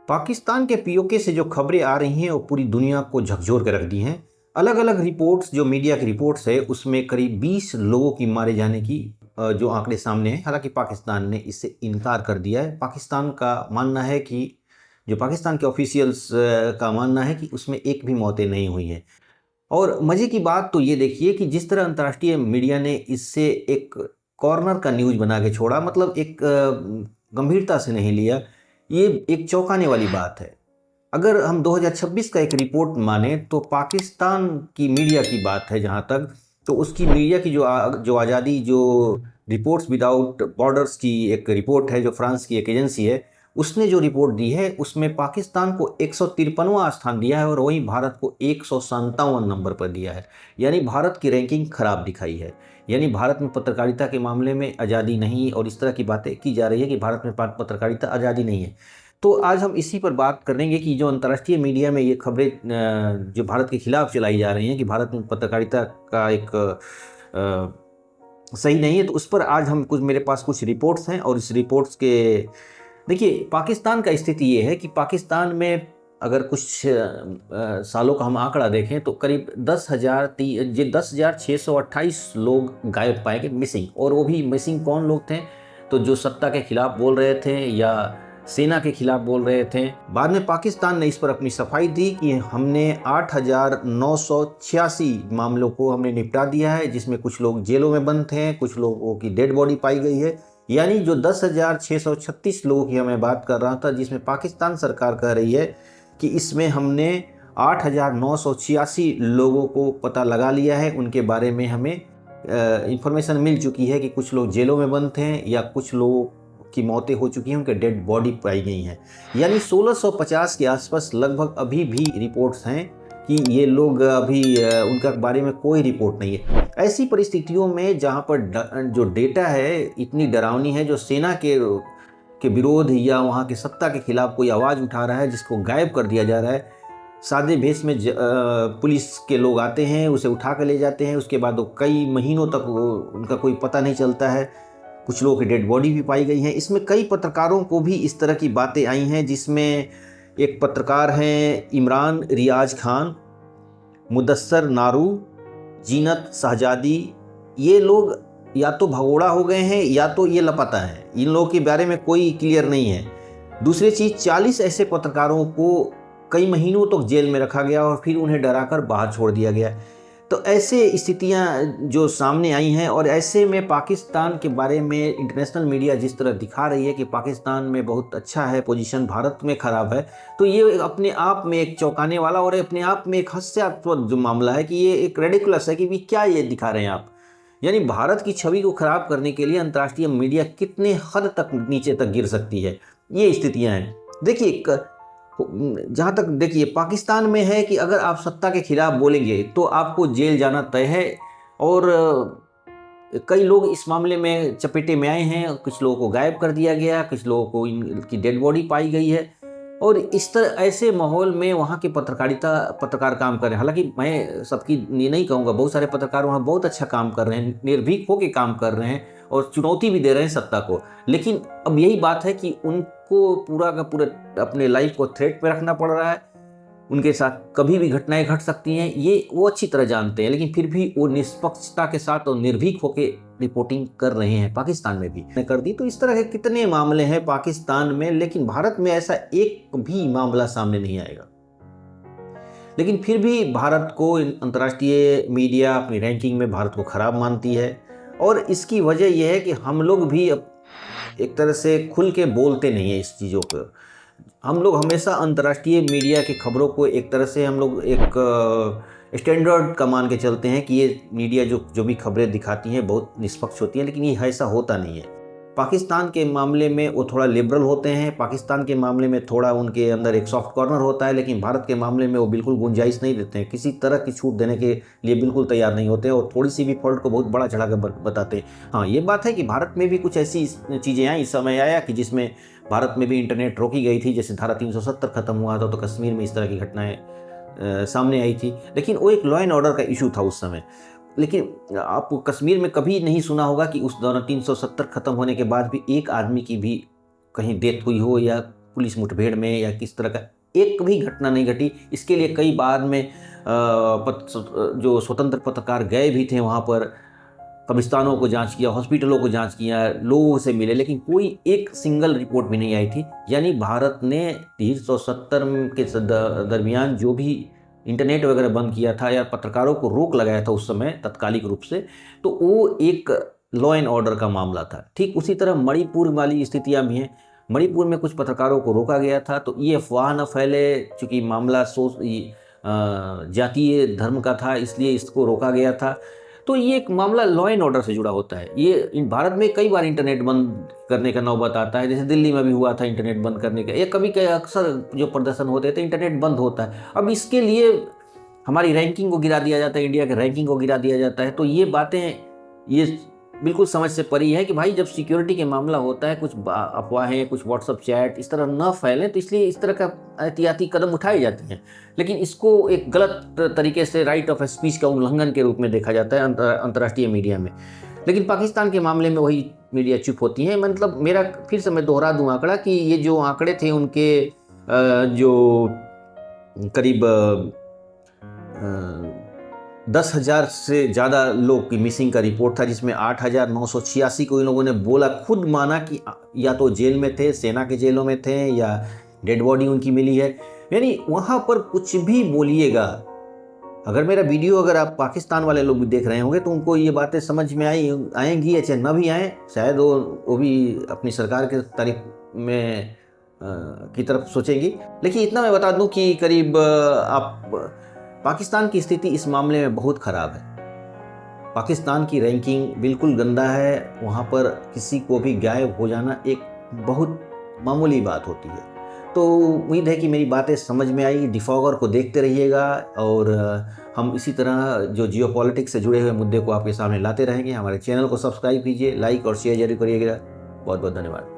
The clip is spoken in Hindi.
पाकिस्तान के पीओके से जो खबरें आ रही हैं वो पूरी दुनिया को झकझोर कर रख दी हैं। अलग अलग रिपोर्ट्स जो मीडिया की रिपोर्ट्स है उसमें करीब 20 लोगों की मारे जाने की जो आंकड़े सामने हैं। हालांकि पाकिस्तान ने इससे इनकार कर दिया है। पाकिस्तान का मानना है कि जो पाकिस्तान के ऑफिशियल्स का मानना है कि उसमें एक भी मौतें नहीं हुई हैं। और मज़े की बात तो ये देखिए कि जिस तरह अंतर्राष्ट्रीय मीडिया ने इससे एक कॉर्नर का न्यूज़ बना के छोड़ा, मतलब एक गंभीरता से नहीं लिया। ये एक चौंकाने वाली बात है। अगर हम 2026 का एक रिपोर्ट माने तो पाकिस्तान की मीडिया की बात है जहाँ तक, तो उसकी मीडिया की जो आज़ादी, जो रिपोर्ट्स विदाउट बॉर्डर्स की एक रिपोर्ट है जो फ्रांस की एक एजेंसी है, उसने जो रिपोर्ट दी है उसमें पाकिस्तान को 153वां स्थान दिया है और वहीं भारत को 157 नंबर पर दिया है। यानी भारत की रैंकिंग खराब दिखाई है। यानी भारत में पत्रकारिता के मामले में आज़ादी नहीं, और इस तरह की बातें की जा रही है कि भारत में पत्रकारिता आज़ादी नहीं है। तो आज हम इसी पर बात करेंगे कि जो अंतर्राष्ट्रीय मीडिया में ये खबरें जो भारत के खिलाफ चलाई जा रही हैं कि भारत में पत्रकारिता का एक सही नहीं है, तो उस पर आज हम मेरे पास कुछ रिपोर्ट्स हैं। और इस रिपोर्ट्स के देखिए, पाकिस्तान का स्थिति ये है कि पाकिस्तान में अगर कुछ सालों का हम आंकड़ा देखें तो करीब 10,628 लोग गायब पाए गए, मिसिंग। और वो भी मिसिंग कौन लोग थे? तो जो सत्ता के खिलाफ बोल रहे थे या सेना के खिलाफ बोल रहे थे। बाद में पाकिस्तान ने इस पर अपनी सफाई दी कि हमने 8,986 मामलों को हमने निपटा दिया है, जिसमें कुछ लोग जेलों में बंद थे, कुछ लोगों की डेड बॉडी पाई गई है। यानी जो 10,636 लोगों की मैं बात कर रहा था, जिसमें पाकिस्तान सरकार कह रही है कि इसमें हमने 8,986 लोगों को पता लगा लिया है, उनके बारे में हमें इंफॉर्मेशन मिल चुकी है कि कुछ लोग जेलों में बंद थे या कुछ लोगों की मौतें हो चुकी हैं, उनके डेड बॉडी पाई गई हैं। यानी 1650 के आसपास लगभग अभी भी रिपोर्ट्स हैं कि ये लोग अभी उनका बारे में कोई रिपोर्ट नहीं है। ऐसी परिस्थितियों में जहाँ पर जो डेटा है इतनी डरावनी है, जो सेना के विरोध या वहाँ के सत्ता के खिलाफ कोई आवाज़ उठा रहा है, जिसको गायब कर दिया जा रहा है, सादे भेष में पुलिस के लोग आते हैं, उसे उठा कर ले जाते हैं, उसके बाद वो कई महीनों तक उनका कोई पता नहीं चलता है। कुछ लोगों की डेड बॉडी भी पाई गई है। इसमें कई पत्रकारों को भी इस तरह की बातें आई हैं, जिसमें एक पत्रकार हैं इमरान रियाज खान, मुदस्सर नारू, जीनत शहजादी। ये लोग या तो भगोड़ा हो गए हैं या तो ये लापता हैं। इन लोगों के बारे में कोई क्लियर नहीं है। दूसरी चीज़, 40 ऐसे पत्रकारों को कई महीनों तक जेल में रखा गया और फिर उन्हें डराकर बाहर छोड़ दिया गया। तो ऐसे स्थितियां जो सामने आई हैं, और ऐसे में पाकिस्तान के बारे में इंटरनेशनल मीडिया जिस तरह दिखा रही है कि पाकिस्तान में बहुत अच्छा है पोजीशन, भारत में ख़राब है, तो ये अपने आप में एक चौंकाने वाला और अपने आप में एक हास्यास्पद जो मामला है कि ये एक रेडिकुलस है कि भी क्या ये दिखा रहे हैं आप। यानी भारत की छवि को ख़राब करने के लिए अंतर्राष्ट्रीय मीडिया कितने हद तक नीचे तक गिर सकती है, ये स्थितियाँ हैं। देखिए, जहाँ तक देखिए पाकिस्तान में है कि अगर आप सत्ता के खिलाफ बोलेंगे तो आपको जेल जाना तय है। और कई लोग इस मामले में चपेटे में आए हैं। कुछ लोगों को गायब कर दिया गया, कुछ लोगों को इनकी डेड बॉडी पाई गई है। और इस तरह ऐसे माहौल में वहाँ के पत्रकार काम कर रहे हैं। हालांकि मैं सबकी ये नहीं कहूँगा, बहुत सारे पत्रकार वहाँ बहुत अच्छा काम कर रहे हैं, निर्भीक होकर काम कर रहे हैं और चुनौती भी दे रहे हैं सत्ता को। लेकिन अब यही बात है कि उनको पूरा का पूरा अपने लाइफ को थ्रेट पे रखना पड़ रहा है। उनके साथ कभी भी घटनाएं घट सकती हैं, ये वो अच्छी तरह जानते हैं। लेकिन फिर भी वो निष्पक्षता के साथ और निर्भीक होकर रिपोर्टिंग कर रहे हैं। पाकिस्तान में भी कर दी। तो इस तरह के कितने मामले हैं पाकिस्तान में, लेकिन भारत में ऐसा एक भी मामला सामने नहीं आएगा। लेकिन फिर भी भारत को अंतर्राष्ट्रीय मीडिया अपनी रैंकिंग में भारत को खराब मानती है। और इसकी वजह यह है कि हम लोग भी एक तरह से खुल के बोलते नहीं हैं इस चीज़ों पर। हम लोग हमेशा अंतर्राष्ट्रीय मीडिया की खबरों को एक तरह से हम लोग एक स्टैंडर्ड का मान के चलते हैं कि ये मीडिया जो भी खबरें दिखाती हैं बहुत निष्पक्ष होती हैं, लेकिन ये ऐसा होता नहीं है। पाकिस्तान के मामले में वो थोड़ा लिबरल होते हैं, पाकिस्तान के मामले में थोड़ा उनके अंदर एक सॉफ्ट कॉर्नर होता है, लेकिन भारत के मामले में वो बिल्कुल गुंजाइश नहीं देते हैं, किसी तरह की छूट देने के लिए बिल्कुल तैयार नहीं होते और थोड़ी सी भी फॉल्ट को बहुत बड़ा चढ़ा कर बताते हैं। हाँ, ये बात है कि भारत में भी कुछ ऐसी चीज़ें आई, समय आया कि जिसमें भारत में भी इंटरनेट रोकी गई थी। जैसे धारा 370 खत्म हुआ था तो कश्मीर में इस तरह की घटनाएं सामने आई थी, लेकिन वो एक लॉ एंड ऑर्डर का इशू था उस समय। लेकिन आपको कश्मीर में कभी नहीं सुना होगा कि उस दौरान 370 खत्म होने के बाद भी एक आदमी की भी कहीं डेथ हुई हो या पुलिस मुठभेड़ में या किस तरह का एक भी घटना नहीं घटी। इसके लिए कई बाद में जो स्वतंत्र पत्रकार गए भी थे वहाँ पर, कब्रिस्तानों को जांच किया, हॉस्पिटलों को जांच किया, लोगों से मिले, लेकिन कोई एक सिंगल रिपोर्ट भी नहीं आई थी। यानी भारत ने 1970 के दरमियान जो भी इंटरनेट वगैरह बंद किया था या पत्रकारों को रोक लगाया था उस समय तात्कालिक रूप से, तो वो एक लॉ एंड ऑर्डर का मामला था। ठीक उसी तरह मणिपुर वाली स्थितियाँ भी हैं। मणिपुर में कुछ पत्रकारों को रोका गया था, तो ये अफवाह न फैले, चूँकि मामला जातीय धर्म का था इसलिए इसको रोका गया था। तो ये एक मामला लॉ एंड ऑर्डर से जुड़ा होता है। ये भारत में कई बार इंटरनेट बंद करने का नौबत आता है, जैसे दिल्ली में भी हुआ था इंटरनेट बंद करने का, या कभी अक्सर जो प्रदर्शन होते थे इंटरनेट बंद होता है। अब इसके लिए हमारी रैंकिंग को गिरा दिया जाता है, इंडिया के रैंकिंग को गिरा दिया जाता है। तो ये बातें ये बिल्कुल समझ से परी है कि भाई जब सिक्योरिटी के मामला होता है, कुछ अफवाहें, कुछ व्हाट्सअप चैट इस तरह न फैलें, तो इसलिए इस तरह का एहतियाती कदम उठाए जाते हैं। लेकिन इसको एक गलत तरीके से राइट ऑफ स्पीच का उल्लंघन के रूप में देखा जाता है अंतर्राष्ट्रीय मीडिया में। लेकिन पाकिस्तान के मामले में वही मीडिया चुप होती है। मतलब मेरा फिर से मैं दोहरा दूँ आंकड़ा कि ये जो आंकड़े थे उनके जो करीब 10,000 से ज़्यादा लोग की मिसिंग का रिपोर्ट था, जिसमें 8,986 को इन लोगों ने बोला, खुद माना कि या तो जेल में थे, सेना के जेलों में थे, या डेड बॉडी उनकी मिली है। यानी वहाँ पर कुछ भी बोलिएगा, अगर मेरा वीडियो अगर आप पाकिस्तान वाले लोग भी देख रहे होंगे तो उनको ये बातें समझ में आएंगी या चाहे न भी आएँ, शायद वो भी अपनी सरकार के तारीफ में की तरफ सोचेंगी। लेकिन इतना मैं बता दूं कि करीब पाकिस्तान की स्थिति इस मामले में बहुत ख़राब है। पाकिस्तान की रैंकिंग बिल्कुल गंदा है। वहाँ पर किसी को भी गायब हो जाना एक बहुत मामूली बात होती है। तो उम्मीद है कि मेरी बातें समझ में आई। डिफॉगर को देखते रहिएगा और हम इसी तरह जो जियोपॉलिटिक्स से जुड़े हुए मुद्दे को आपके सामने लाते रहेंगे। हमारे चैनल को सब्सक्राइब कीजिए, लाइक और शेयर जरूर करिएगा। बहुत बहुत धन्यवाद।